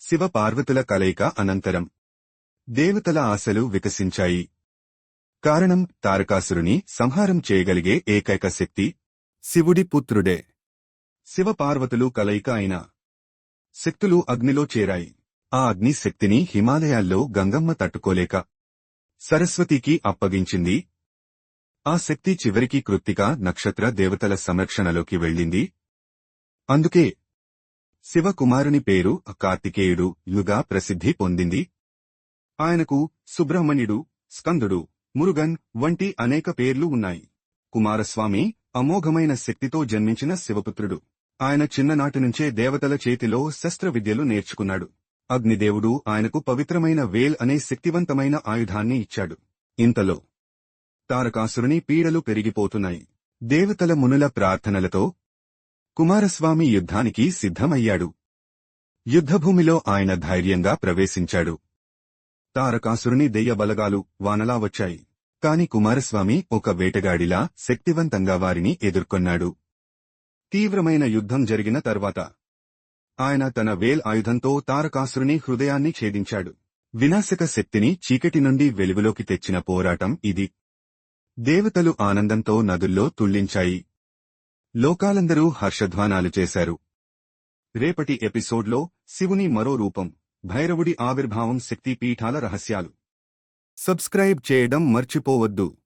శివ పార్వతుల కలయిక అనంతరం దేవతల ఆశలు వికసించాయి. కారణం తారకాసురుని సంహారం చేయగలిగే ఏకైక శక్తి శివుడి పుత్రుడే. శివపార్వతులు కలయిక అయిన శక్తులు అగ్నిలో చేరాయి. ఆ అగ్ని శక్తిని హిమాలయాల్లో గంగమ్మ తట్టుకోలేక సరస్వతికి అప్పగించింది. ఆ శక్తి చివరికి కృత్తిక నక్షత్ర దేవతల సంరక్షణలోకి వెళ్ళింది. అందుకే శివకుమారుని పేరు కార్తికేయుడు యుగా ప్రసిద్ధి పొందింది. ఆయనకు సుబ్రహ్మణ్యుడు, స్కందుడు, మురుగన్ వంటి అనేక పేర్లు ఉన్నాయి. కుమారస్వామి అమోఘమైన శక్తితో జన్మించిన శివపుత్రుడు. ఆయన చిన్ననాటినుంచే దేవతల చేతిలో శస్త్రవిద్యలు నేర్చుకున్నాడు. అగ్నిదేవుడు ఆయనకు పవిత్రమైన వేల్ అనే శక్తివంతమైన ఆయుధాన్ని ఇచ్చాడు. ఇంతలో తారకాసురుని పీడలు పెరిగిపోతున్నాయి. దేవతల మునుల ప్రార్థనలతో కుమారస్వామి యుద్ధానికి సిద్ధమయ్యాడు. యుద్ధభూమిలో ఆయన ధైర్యంగా ప్రవేశించాడు. తారకాసురుని దెయ్య బలగాలు వానలా వచ్చాయి. కాని కుమారస్వామి ఒక వేటగాడిలా శక్తివంతంగా వారిని ఎదుర్కొన్నాడు. తీవ్రమైన యుద్ధం జరిగిన తర్వాత ఆయన తన వేల్ ఆయుధంతో తారకాసురుని హృదయాన్ని ఛేదించాడు. వినాశక శక్తిని చీకటి నుండి వెలుగులోకి తెచ్చిన పోరాటం ఇది. దేవతలు ఆనందంతో నదుల్లో తుళ్లించాయి. లోకాలందరూ హర్షధ్వానాలు చేశారు. రేపటి ఎపిసోడ్లో శివుని మరో రూపం, భైరవుడి ఆవిర్భావం, శక్తి పీఠాల రహస్యాలు. సబ్స్క్రైబ్ చేయడం మర్చిపోవద్దు.